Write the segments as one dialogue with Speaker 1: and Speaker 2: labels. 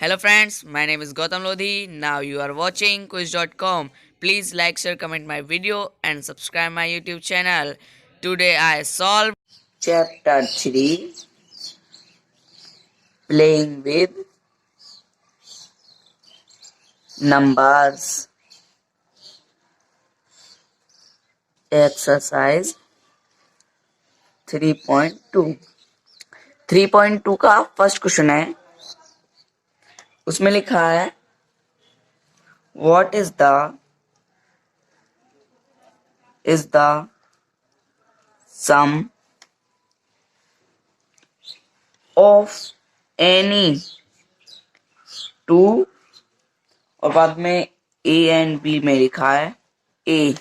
Speaker 1: Hello friends, my name is Gautam Lodhi. Now you are watching quiz.com. Please like, share, comment my video and subscribe my YouTube channel. Today I solve
Speaker 2: Chapter 3 Playing with Numbers. Exercise 3.2 3.2 का first question है। उसमें लिखा है What is the sum of any two, और बाद में A and B में लिखा है A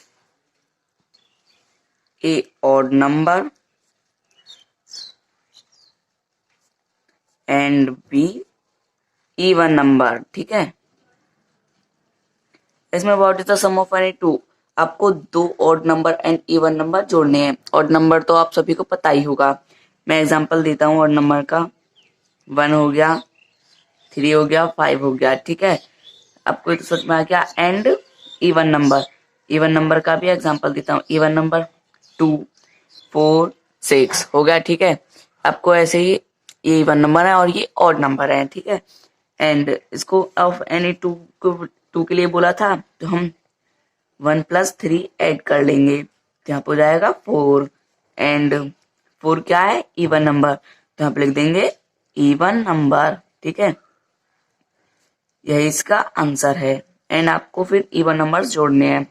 Speaker 2: odd number and B even number. ठीक है, इसमें what is the some of any two, आपको दो odd number and even number जोड़ने हैं। ऑड नंबर तो आप सभी को पता ही होगा, मैं एग्जांपल देता हूँ ऑड नंबर का। 1 हो गया, 3 हो गया, 5 हो गया। ठीक है, आपको एक समझ में आ गया। एंड इवन नंबर का भी एग्जांपल देता हूँ। इवन नंबर 2, 4, 6 हो गया। ठीक है, आपको ऐसे ही ये इवन नंबर है और ये ऑड नंबर है। ठीक है, एंड इसको ऑफ एनी टू के लिए बोला था, तो हम 1+3 ऐड कर लेंगे, तो यहाँ पे हो जाएगा 4। एंड 4 क्या है? इवन नंबर, तो यहाँ पे लिख देंगे इवन नंबर। ठीक है, यही इसका आंसर है। एंड आपको फिर इवन नंबर्स जोड़ने हैं।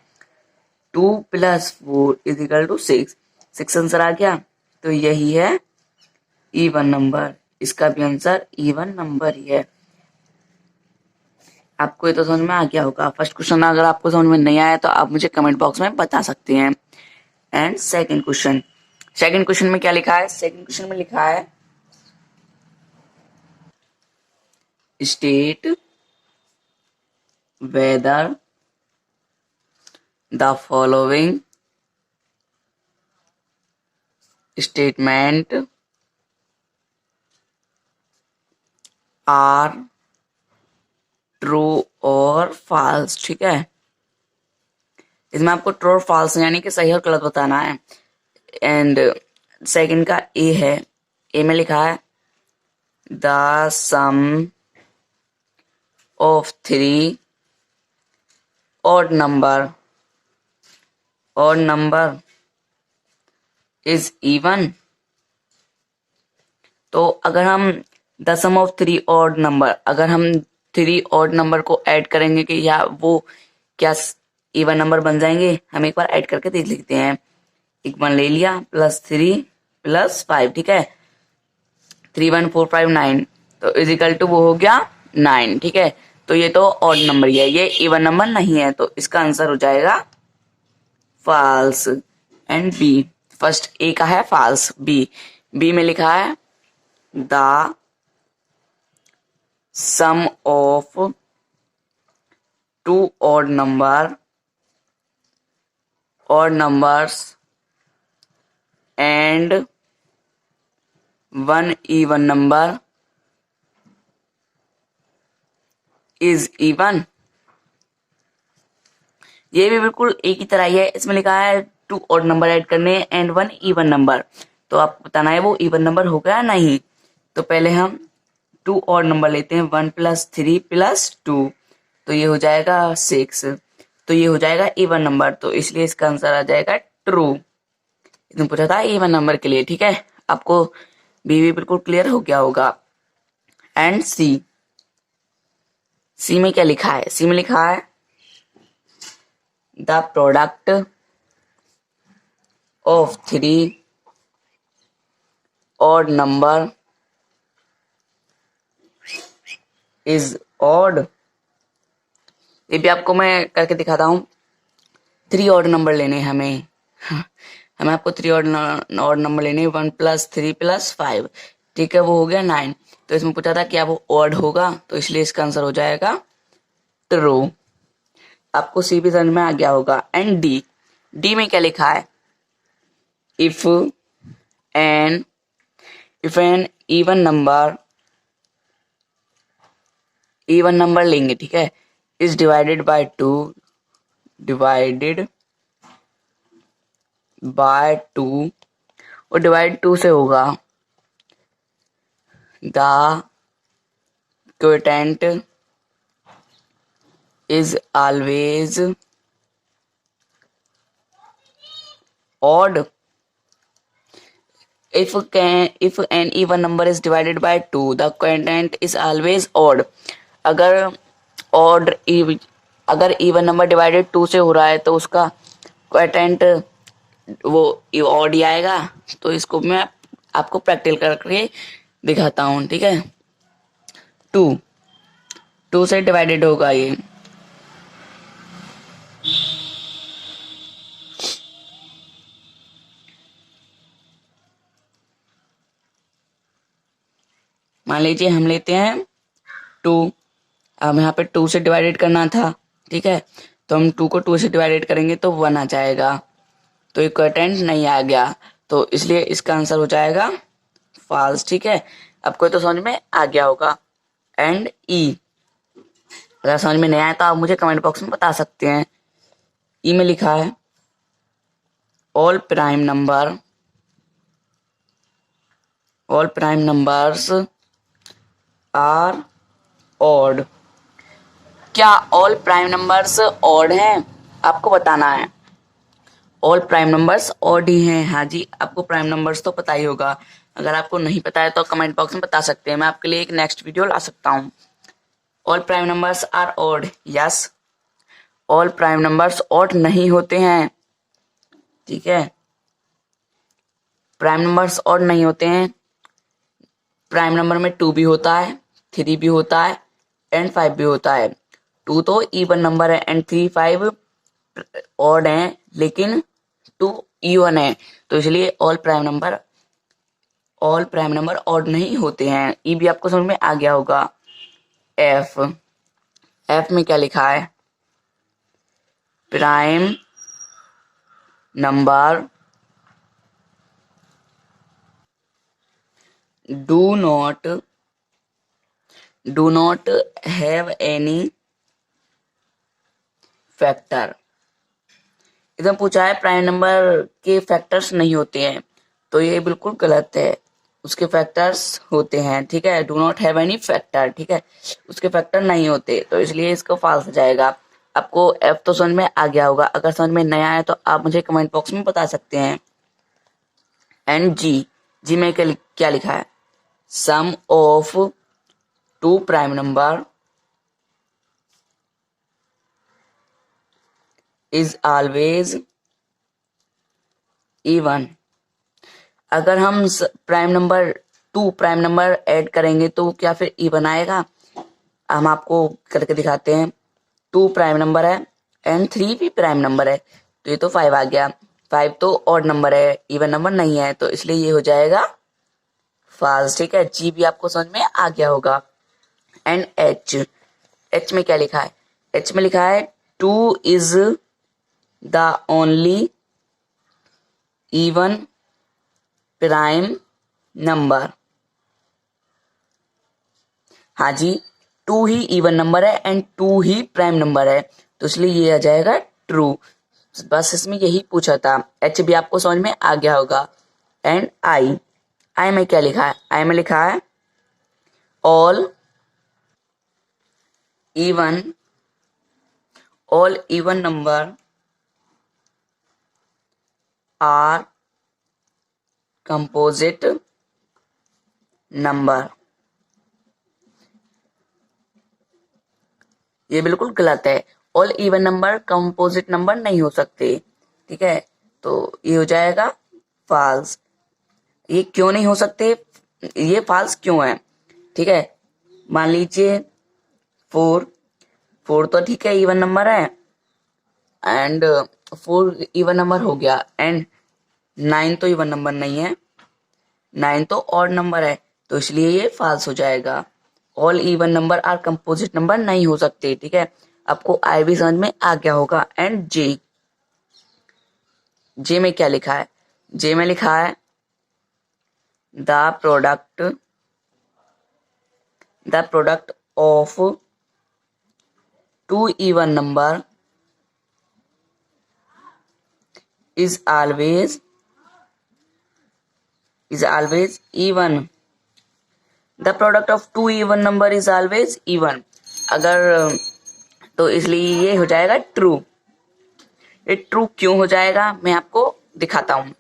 Speaker 2: 2 + 4 = 6। 6 आंसर आ गया, तो यही है इवन नंबर। इसका भी आंसर इवन नंबर ही है। आपको ये तो समझ में आ गया होगा। फर्स्ट क्वेश्चन अगर आपको समझ में नहीं आया तो आप मुझे कमेंट बॉक्स में बता सकते हैं। एंड सेकंड क्वेश्चन में क्या लिखा है? सेकंड क्वेश्चन में लिखा है state whether the following statement are true और फॉल्स। ठीक है, इसमें आपको ट्रू और फॉल्स यानी कि सही और गलत बताना है। एंड सेकंड का ए है। ए में लिखा है the some of 3 odd number is even। तो अगर हम द सम ऑफ 3 odd number, अगर हम 3 odd number को ऐड करेंगे कि या वो क्या इवन नंबर बन जाएंगे, हम एक बार ऐड करके देख लेते हैं। एक 1 ले लिया, +3 + 5। ठीक है, 3 1 4 5 9, तो = वो हो गया 9। ठीक है, तो ये तो ऑड नंबर ही है, ये इवन नंबर नहीं है, तो इसका आंसर हो जाएगा false. And B, first A का है फॉल्स। बी में लिखा है the some of 2 odd numbers and 1 even number is even। ये भी बिल्कुल एक ही तरह ही है। इसमें लिखा है 2 odd नंबर ऐड करने एंड 1 इवन नंबर, तो आपको बताना है वो इवन नंबर हो गया नहीं। तो पहले हम 2 odd नंबर लेते हैं, 1 + 3 + 2, तो ये हो जाएगा 6। तो ये हो जाएगा इवन नंबर, तो इसलिए इसका आंसर आ जाएगा ट्रू। इसने पूछा था इवन नंबर के लिए। ठीक है, आपको भी बिल्कुल क्लियर हो गया होगा। एंड सी में क्या लिखा है? सी में लिखा है the product of 3 odd number is odd। ये भी आपको मैं करके दिखाता हूँ। 3 odd नंबर लेने हैं हमें हमें आपको 3 odd नंबर लेने हैं, 1 + 3 + 5। ठीक है, वो हो गया 9। तो इसमें पूछा था क्या वो ऑड होगा, तो इसलिए इसका आंसर हो जाएगा ट्रू। आपको सी भी समझ में आ गया होगा। एंड डी में क्या लिखा है? If an even number even number लेंगे, ठीक है, is divided by 2, divided by 2, और डिवाइड 2 से होगा the quotient is always odd if an even number is divided by 2 the quotient is always odd। अगर odd अगर इवन नंबर डिवाइडेड 2 से हो रहा है तो उसका क्वोटेंट वो odd ही आएगा। तो इसको मैं आपको प्रैक्टिकल करके दिखाता हूँ, ठीक है। 2 से डिवाइडेड होगा ये, मान लीजिए हम लेते हैं 2, अब यहाँ पे 2 से डिवाइडेड करना था, ठीक है, तो हम 2 को 2 से डिवाइडेड करेंगे तो 1 आ जाएगा, तो ये क्वोटेंट नहीं आ गया, तो इसलिए इसका आंसर हो जाएगा फॉल्स, ठीक है। आपको तो समझ में आ गया होगा। एंड ई, अगर समझ में नहीं आया तो आप मुझे कमेंट बॉक्स में बता सकते हैं। ई में लिखा है all prime numbers are odd. क्या ऑल प्राइम नंबर्स ऑड हैं? आपको बताना है। ऑल प्राइम नंबर्स ऑड ही हैं, हाँ जी, आपको प्राइम नंबर्स तो पता ही होगा। अगर आपको नहीं पता है तो कमेंट बॉक्स में बता सकते हैं, मैं आपके लिए एक नेक्स्ट वीडियो ला सकता हूँ। All prime numbers are odd, yes, all prime numbers odd नहीं होते हैं, ठीक है, प्राइम नंबर्स ऑड नहीं होते हैं। प्राइम नंबर में 2 भी होता है, 3 भी होता है एंड 5 भी होता है। 2 तो इवन नंबर है एंड 3 5 ऑड है, लेकिन 2 इवन है, तो इसलिए ऑल प्राइम नंबर ऑड नहीं होते हैं। ई भी आपको समझ में आ गया होगा। एफ में क्या लिखा है? Prime number do not have any factor. इधर पूछा है प्राइम नंबर के फैक्टर्स नहीं होते हैं, तो ये बिल्कुल गलत है, उसके फैक्टर्स होते हैं, ठीक है। Do not have any factor, ठीक है, उसके फैक्टर नहीं होते, तो इसलिए इसको फॉल्स हो जाएगा। आपको एफ तो समझ में आ गया होगा, अगर समझ में नहीं आया तो आप मुझे कमेंट बॉक्स में बता सकते हैं। एंड जी में क्या लिखा है? Sum of 2 prime number is always even. अगर हम प्राइम नंबर ऐड करेंगे तो क्या फिर इवन आएगा? हम आपको करके दिखाते हैं। 2 प्राइम नंबर है एंड 3 भी प्राइम नंबर है, तो ये तो 5 आ गया। 5 तो ऑड नंबर है, इवन नंबर नहीं है, तो इसलिए ये हो जाएगा फॉल्स, ठीक है। जी भी आपको समझ में आ गया होगा। एंड एच में क्या लिखा है? एच में लिखा है 2 is the only even prime number. हाँ जी, 2 ही इवन नंबर है एंड 2 ही प्राइम नंबर है, तो इसलिए ये आ जाएगा ट्रू। बस इसमें यही पूछा था। एच भी आपको समझ में आ गया होगा। एंड आई में क्या लिखा है? आई में लिखा है all even number are composite number. ये बिल्कुल गलत है, all even number composite number नहीं हो सकते, ठीक है, तो ये हो जाएगा फॉल्स। ये क्यों नहीं हो सकते? ये फॉल्स क्यों है? ठीक है, मान लीजिए 4 तो ठीक है इवन नंबर है एंड 4 इवन नंबर हो गया एंड 9 तो इवन नंबर नहीं है, 9 तो ऑड नंबर है, तो इसलिए ये फॉल्स हो जाएगा। All even number are composite number नहीं हो सकते, ठीक है। आपको आई भी समझ में आ गया होगा। एंड जे में क्या लिखा है? जे में लिखा है the product of 2 even number is always even. The product of two even number is always even. अगर तो इसलिए ये हो जाएगा ट्रू. ये ट्रू क्यों हो जाएगा मैं आपको दिखाता हूँ.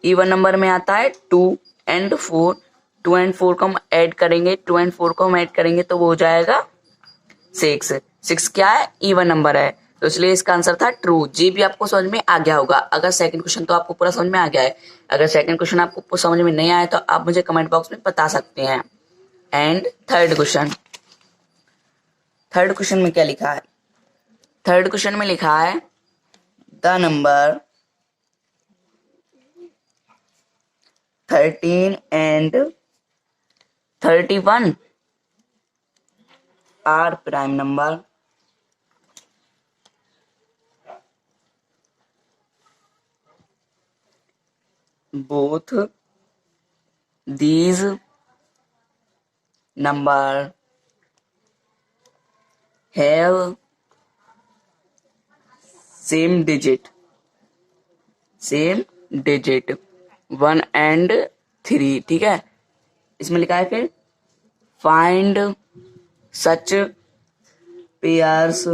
Speaker 2: इवन नंबर में आता है 2 and 4. 2 and 4 को हम ऐड करेंगे. 2 and 4 को हम ऐड करेंगे तो वो हो जाएगा 6. 6 क्या है? इवन नंबर है. तो इसलिए इसका आंसर था ट्रू. जी भी आपको समझ में आ गया होगा. अगर सेकंड क्वेश्चन तो आपको पूरा समझ में आ गया है. अगर सेकंड क्वेश्चन आपको समझ में नहीं आया तो आप मुझे कमेंट बॉक्स में बता सकते हैं. एंड थर्ड क्वेश्चन में क्या लिखा है? थर्ड क्वेश्चन में लिखा है the number 13 and 31 are prime number. Both these number have same digit 1 and 3. ठीक है. इसमें लिखा है फिर find such pairs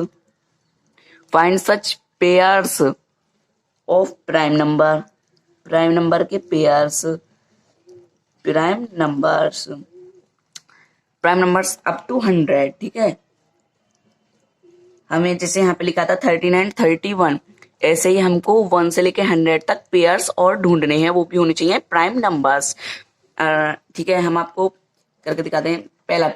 Speaker 2: of prime number के pairs prime numbers up to 100. ठीक है. हमें जैसे यहाँ पे लिखा था 13 and 31, ऐसे ही हमको 1 से लेके 100 तक पेयर्स और ढूंढने हैं. वो भी होने चाहिए प्राइम नंबर्स. ठीक है. हम आपको करके दिखाते हैं. पहला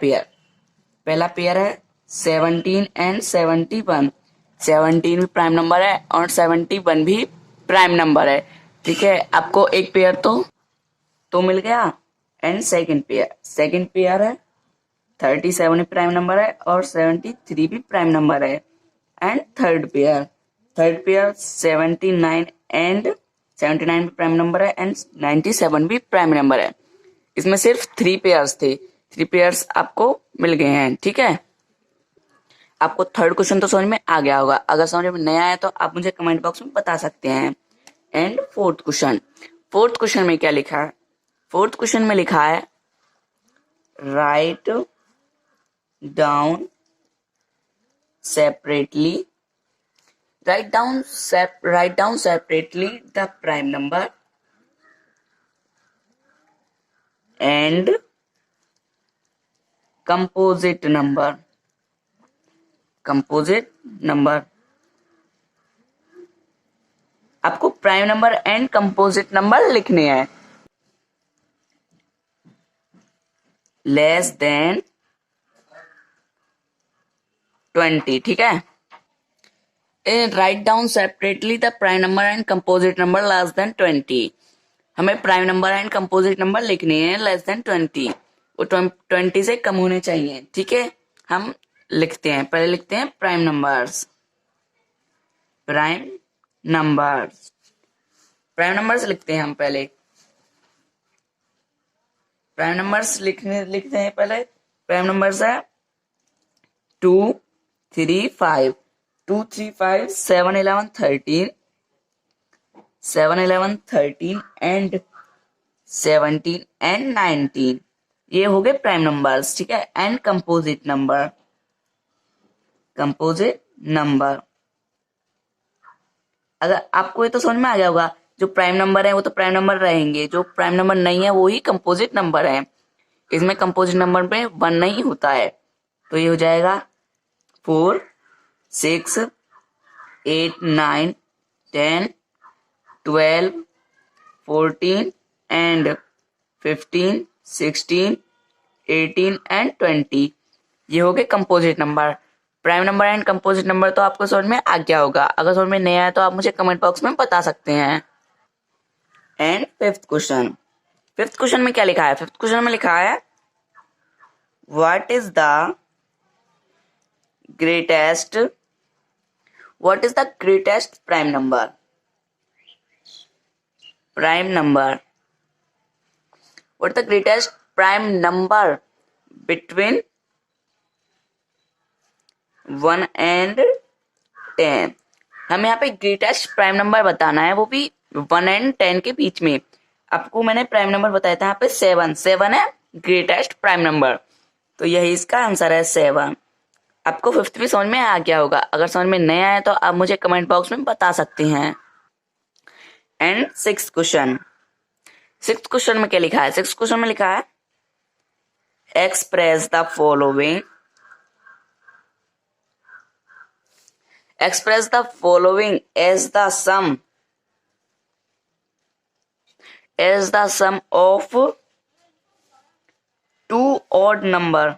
Speaker 2: पेयर है 17 and 71. 17 भी प्राइम नंबर है और 71 भी प्राइम नंबर है. ठीक है. आपको एक पेयर तो मिल गया. एंड सेकंड पेयर है 37 भी प्राइम नंबर है और 73 भी प्राइम नंबर है. एंड थर्ड पेयर 79 एंड 79 भी प्राइम नंबर है एंड 97 भी प्राइम नंबर है. इसमें सिर्फ 3 पेयर्स थे. 3 पेयर्स आपको मिल गए हैं. ठीक है. आपको थर्ड क्वेश्चन तो समझ में आ गया होगा. अगर समझ में नहीं आया तो आप मुझे कमेंट बॉक्स में बता सकते हैं. एंड फोर्थ क्वेश्चन में क्या लिखा है? फोर्थ क्वेश्चन में लिखा है write down separately the prime number and composite number. आपको prime number and composite number लिखने हैं. Less than 20. ठीक है. Write down separately the prime number and composite number less than 20. हमें prime number and composite number लिखने हैं less than 20. वो 20 से कम होने चाहिए. ठीक है. हम लिखते हैं. पहले लिखते हैं प्राइम नंबर्स लिखते हैं. हम पहले प्राइम नंबर्स लिखते हैं. पहले प्राइम नंबर्स है 2 3 5 2 3 5 7 11 13 एंड 17 एंड 19. ये हो गए प्राइम नंबर्स. ठीक है. एंड कंपोजिट नंबर अगर आपको ये तो समझ में आ गया होगा. जो प्राइम नंबर है वो तो प्राइम नंबर रहेंगे. जो प्राइम नंबर नहीं है वो ही कंपोजिट नंबर है. इसमें कंपोजिट नंबर में 1 नहीं होता है. तो ये हो जाएगा 4 6 8 9 10 12 14 एंड 15 16 18 एंड 20. ये हो गए composite number. Prime number and composite number तो आपको समझ में आ गया होगा. अगर समझ में नहीं आया तो आप मुझे कमेंट बॉक्स में बता सकते हैं. एंड फिफ्थ क्वेश्चन में क्या लिखा है? फिफ्थ क्वेश्चन में लिखा है what is the greatest prime number. What is the greatest prime number between 1 and 10। हमें यहाँ पे ग्रेटेस्ट प्राइम नंबर बताना है, वो भी 1 एंड 10 के बीच में। आपको मैंने प्राइम नंबर बताया था यहाँ पे 7 है ग्रेटेस्ट प्राइम नंबर, तो यही इसका आंसर है 7। आपको फिफ्थ भी समझ में आ गया होगा। अगर समझ में नहीं आया तो आप मुझे कमेंट बॉक्स में बता सकते हैं। एंड सिक्स्थ क्वेश्चन में क्या लिखा है? सिक्स्थ क्वेश्चन में लिखा है express the following as the sum of two odd number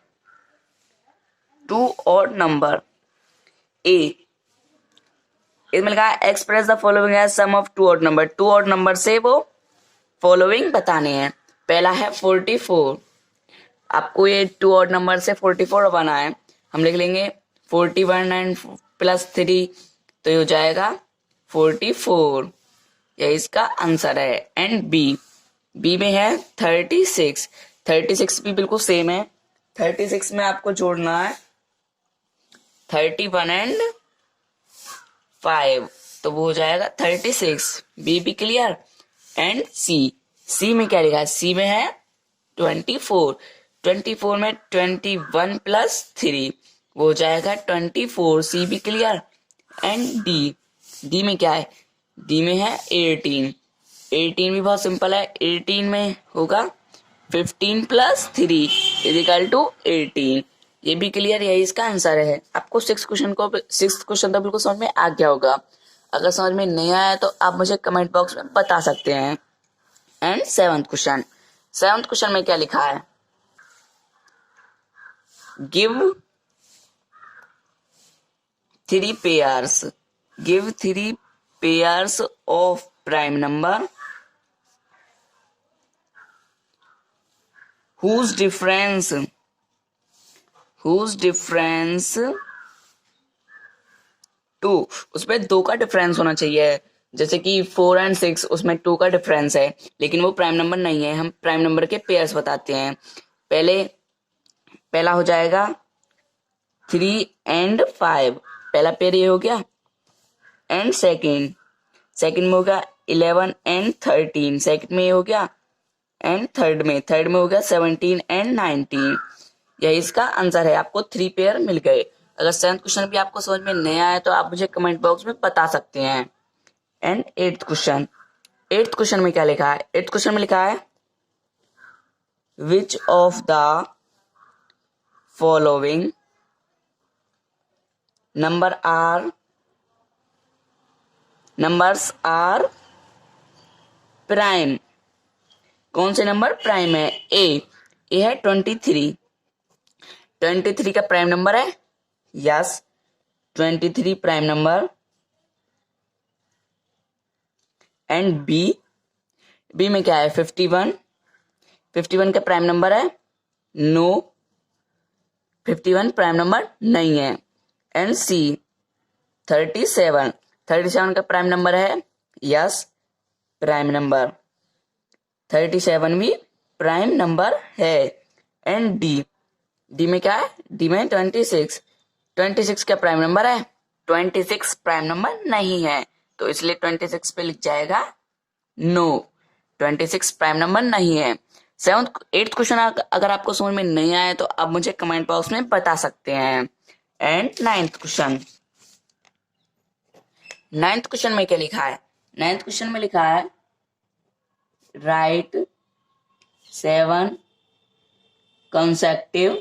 Speaker 2: A। इसमें लिखा है express the following as sum of two odd number से वो फॉलोइंग बताने हैं। पहला है 44। आपको ये टू ऑड नंबर से 44 बनाना है। हम लिख लेंगे 41 एंड +3, तो ये हो जाएगा 44। यह इसका आंसर है। एंड बी में है 36 भी बिल्कुल सेम है। 36 में आपको जोड़ना है 31 एंड 5, तो वो हो जाएगा 36। बी भी क्लियर। एंड सी में क्या लिखा है? सी में है 24 में 21 +3, वो हो जाएगा 24। सी भी क्लियर। एंड डी में क्या है? डी में है 18 भी बहुत सिंपल है। 18 में होगा 15 +3 = 18। ये भी क्लियर, यही इसका आंसर है। आपको सिक्स्थ क्वेश्चन तो बिल्कुल समझ में आ गया होगा। अगर समझ में नहीं आया तो आप मुझे कमेंट बॉक्स में बता सकते हैं। एंड सेवंथ क्वेश्चन में क्या लिखा है? Give 3 pairs of prime number whose difference 2। उसमें 2 का डिफरेंस होना चाहिए। जैसे कि 4 एंड 6, उसमें 2 का डिफरेंस है, लेकिन वो प्राइम नंबर नहीं है। हम प्राइम नंबर के पेयर्स बताते हैं। पहला हो जाएगा 3 एंड 5, पहला पेयर ये हो गया। एंड सेकंड में हो गया 11 एंड 13, सेकंड में ये हो गया। एंड थर्ड में हो गया 17 एंड 19। यही इसका आंसर है। आपको 3 पेयर मिल गए। अगर सेवंथ क्वेश्चन भी आपको समझ में नहीं आया तो आप मुझे कमेंट बॉक्स में बता सकते हैं। एंड एट्थ क्वेश्चन में क्या लिखा है? एट्थ क्वेश्चन में लिखा है which of the following numbers are prime. कौन से नंबर प्राइम है? ए है 23 का प्राइम नंबर है। Yes, 23 prime number. And B में क्या है? 51 का प्राइम नंबर है। नो, 51 प्राइम नंबर नहीं है। एंड सी 37 का प्राइम नंबर है। यस, प्राइम नंबर 37 भी प्राइम नंबर है। एंड डी में क्या है? डी में 26 का प्राइम नंबर है। 26 प्राइम नंबर नहीं है, तो इसलिए 26 पे लिख जाएगा नो, 26 प्राइम नंबर नहीं है। एट्थ क्वेश्चन अगर आपको समझ में नहीं आया तो आप मुझे कमेंट बॉक्स में बता सकते हैं। एंड नाइन्थ क्वेश्चन में क्या लिखा है? नाइन्थ क्वेश्चन में लिखा है right 7 consecutive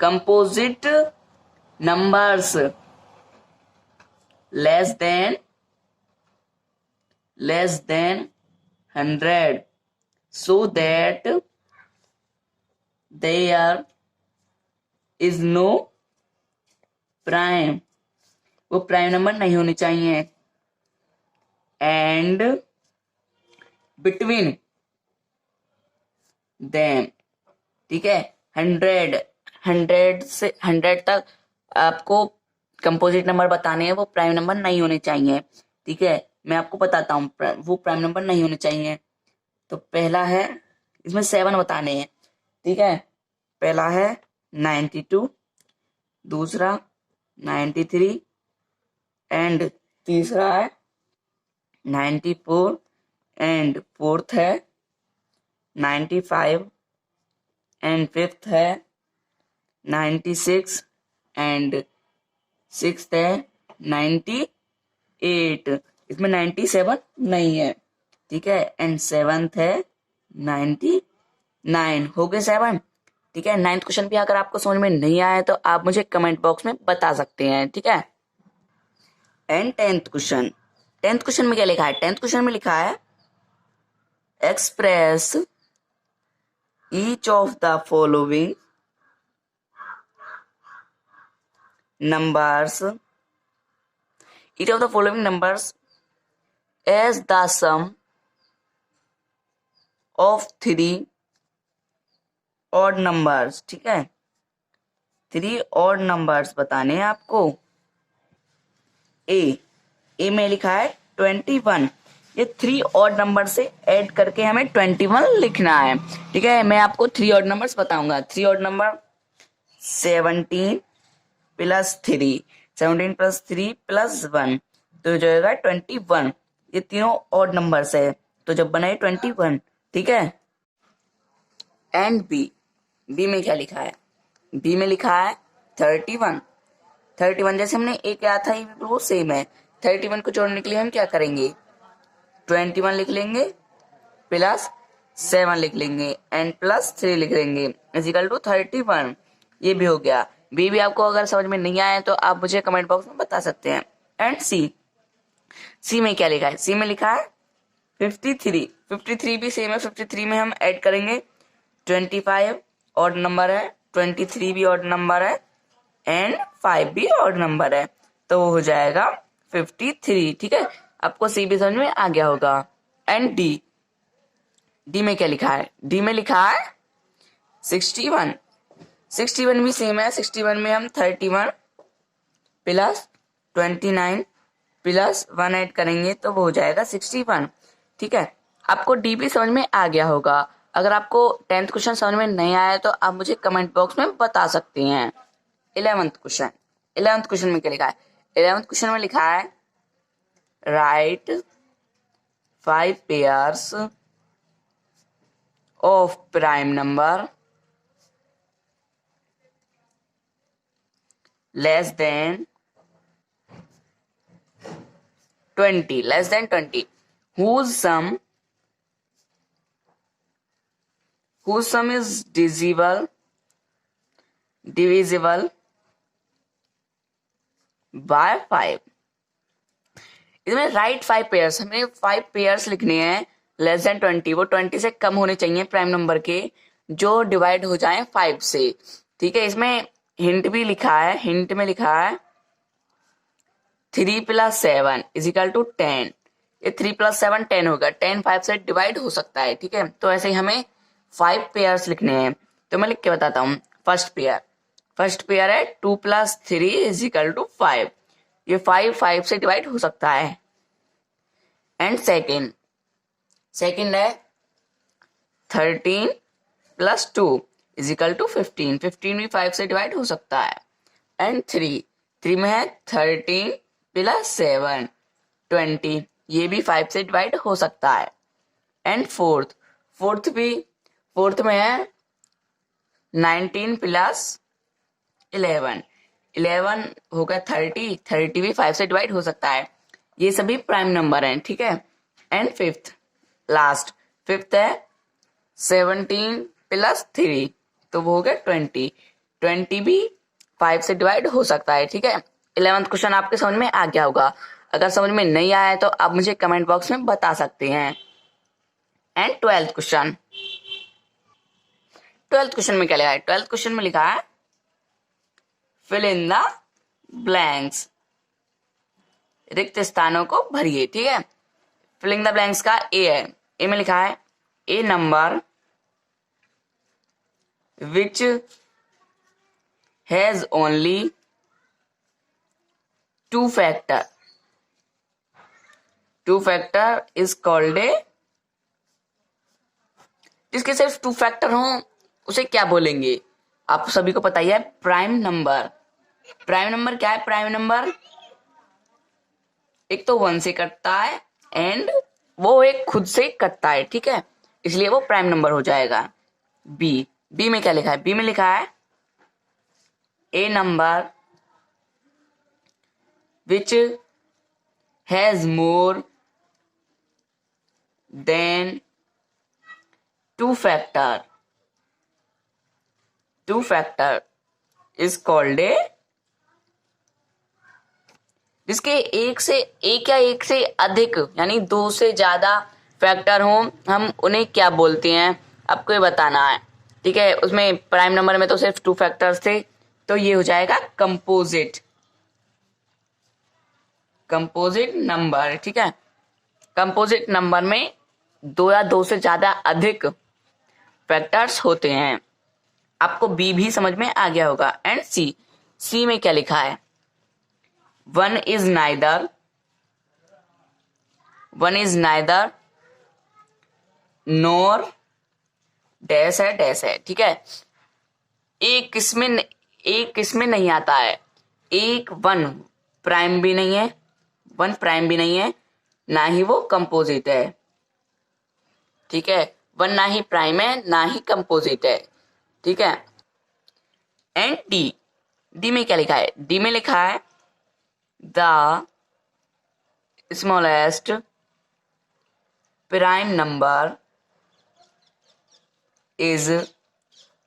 Speaker 2: composite numbers less than 100 so that there is no prime। वो प्राइम नंबर नहीं होने चाहिए। एंड बिटवीन देम, ठीक है, 100 तक आपको कंपोजिट नंबर बताने हैं, वो प्राइम नंबर नहीं होने चाहिए। ठीक है, मैं आपको बताता हूँ वो प्राइम नंबर नहीं होने चाहिए। तो पहला है, इसमें 7 बताने हैं। ठीक है, पहला है 92, दूसरा 93 एंड तीसरा है 94 एंड फोर्थ है 95 एंड फिफ्थ है 96 एंड सिक्स्थ है 98। इसमें 97 नहीं है, ठीक है। एंड सेवंथ है 99। हो गए 7, ठीक है। 9th क्वेश्चन भी अगर आपको समझ में नहीं आया तो आप मुझे कमेंट बॉक्स में बता सकते हैं, ठीक है। And 10th question, 10th question में क्या लिखा है? 10th क्वेश्चन में लिखा है express each of the following numbers, each of the following numbers as the sum of 3 odd numbers, ठीक है। 3 odd numbers बताने हैं आपको। ए में लिखा है 21, ये 3 odd नंबर से ऐड करके हमें 21 लिखना है, ठीक है। मैं आपको 3 odd numbers बताऊंगा। 3 odd number 17 plus 3, 17 plus 3 plus 1 तो जो होगा 21। ये तीनों ऑड नंबर्स है, तो जब बनाए 21, ठीक है। एंड बी में क्या लिखा है? बी में लिखा है 31। 31 जैसे हमने ए किया था ये वो सेम है। 31 को जोड़ने के लिए हम क्या करेंगे? 21 लिख लेंगे प्लस 7 लिख लेंगे एंड प्लस 3 लिख लेंगे इजिकल टू 31। ये भी हो गया। बी भी आपको अगर समझ में नहीं आया तो आप मुझे कमेंट बॉक्स में बता सकते हैं। एंड सी में क्या लिखा है? सी में लिखा है 53। 53 भी सेम है। 53 में हम ऐड करेंगे 25 ऑड नंबर है, 23 भी ऑड नंबर है एंड 5 भी ऑड नंबर है, तो वो हो जाएगा 53, ठीक है। आपको सी भी समझ में आ गया होगा। एंड डी में क्या लिखा है? डी में लिखा है 61। 61 भी सेम है। 61 में हम 31 प्लस 29 प्लस 1 ऐड करेंगे तो वो हो जाएगा 61, ठीक है। आपको डी भी समझ में आ गया होगा। अगर आपको 10th क्वेश्चन समझ में नहीं आया तो आप मुझे कमेंट बॉक्स में बता सकते हैं। 11th क्वेश्चन, 11th क्वेश्चन में क्या लिखा है? 11th क्वेश्चन में लिखा है right 5 pairs of prime number less than 20 whose sum is divisible by 5। इसमें राइट 5 पेयर्स, हमें 5 पेयर्स लिखने हैं लेस देन 20, वो 20 से कम होने चाहिए प्राइम नंबर के, जो डिवाइड हो जाए 5 से, ठीक है। इसमें हिंट भी लिखा है। हिंट में लिखा है 3 प्लस 7 इजिकल टू 10। ये 3 प्लस 7 10 होगा। 10 5 से डिवाइड हो सकता है, ठीक है। तो ऐसे ही हमें 5 पेयर्स लिखने हैं, तो मैं लिख के बताता हूँ। फर्स्ट पेयर है 2 प्लस 3 इजिकल टू 5। ये 5 से डिवाइड हो सकता है। एंड सेकेंड है 13 प्लस 2 इजिकल टू 15। 15 भी 5 से डिवाइड हो सकता है। एंड 3 में है 13 प्लस 7 20, ये भी 5 से डिवाइड हो सकता है। एंड फोर्थ में है 19 प्लस 11 होगा 30 भी 5 से डिवाइड हो सकता है। ये सभी प्राइम नंबर हैं, ठीक है। एंड फिफ्थ है 17 प्लस 3, तो वो हो गया 20 भी 5 से डिवाइड हो सकता है, ठीक है। 11th क्वेश्चन आपके समझ में आ गया होगा। अगर समझ में नहीं आया तो आप मुझे कमेंट बॉक्स में बता सकते हैं। एंड 12th क्वेश्चन में क्या लिखा है? 12th क्वेश्चन में लिखा है फिल इन द ब्लैंक्स, रिक्त स्थानों को भरिए, ठीक है। फिलिंग द ब्लैंक्स का ए है। ए में लिखा है a number which has only 2 factor is called a, जिसके सिर्फ 2 फैक्टर हो उसे क्या बोलेंगे? आप सभी को पता ही है प्राइम नंबर। प्राइम नंबर क्या है? प्राइम नंबर एक तो 1 से कटता है एंड वो एक खुद से कटता है, ठीक है, इसलिए वो प्राइम नंबर हो जाएगा। बी में क्या लिखा है? बी में लिखा है a number which has more than 2 factor is called a, जिसके एक या एक से अधिक यानी 2 से ज्यादा फैक्टर हो, हम उन्हें क्या बोलते हैं आपको ये बताना है, ठीक है। उसमें प्राइम नंबर में तो सिर्फ 2 फैक्टर्स थे, तो ये हो जाएगा कंपोजिट नंबर, ठीक है। कंपोजिट नंबर में 2 या 2 से ज्यादा अधिक फैक्टर्स होते हैं। आपको बी भी समझ में आ गया होगा। एंड सी में क्या लिखा है? One is neither NOR dash है, ठीक है। एक किसमें नहीं आता है? एक वन प्राइम भी नहीं है, ना ही वो कंपोजिट है, ठीक है। वन ना ही प्राइम है ना ही कंपोजिट है, ठीक है। एंड डी में क्या लिखा है? डी में लिखा है the smallest prime number is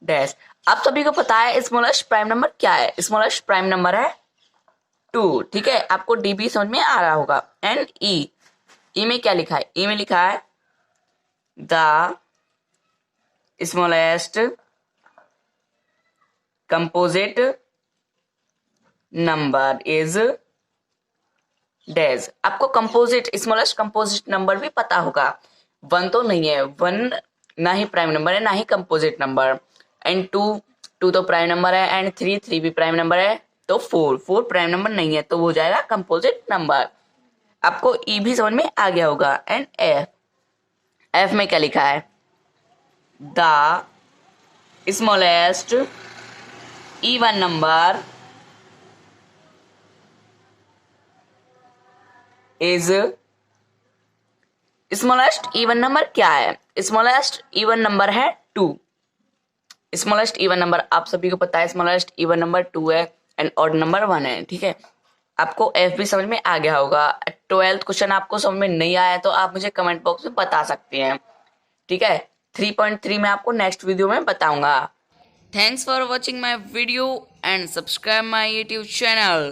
Speaker 2: dash. आप सभी को पता है स्मॉलेस्ट प्राइम नंबर क्या है? स्मॉलेस्ट प्राइम नंबर है 2, ठीक है। आपको डी भी समझ में आ रहा होगा। एंड ई में क्या लिखा है? ई में लिखा है the smallest composite number is dash. आपको स्मॉलेस्ट कंपोजिट नंबर भी पता होगा। 1 तो नहीं है, 1 ना ही प्राइम नंबर है ना ही कंपोजिट नंबर। एंड 2 तो प्राइम नंबर है। एंड 3 भी प्राइम नंबर है। तो 4 प्राइम नंबर नहीं है, तो वो हो जाएगा कंपोजिट नंबर। आपको ई भी समझ में आ गया होगा। एंड एफ में क्या लिखा है? The smallest even number is, smallest even number क्या है? स्मॉलेस्ट इवन नंबर है 2। स्मॉलेस्ट इवन नंबर आप सभी को पता है, स्मॉलेस्ट इवन नंबर 2 है एंड ऑड नंबर 1 है, ठीक है। आपको एफ भी समझ में आ गया होगा। 12th क्वेश्चन आपको समझ में नहीं आया तो आप मुझे कमेंट बॉक्स में बता सकते हैं, ठीक है। 3.3 में आपको नेक्स्ट वीडियो में बताऊंगा।
Speaker 1: Thanks for watching my video and subscribe my YouTube channel.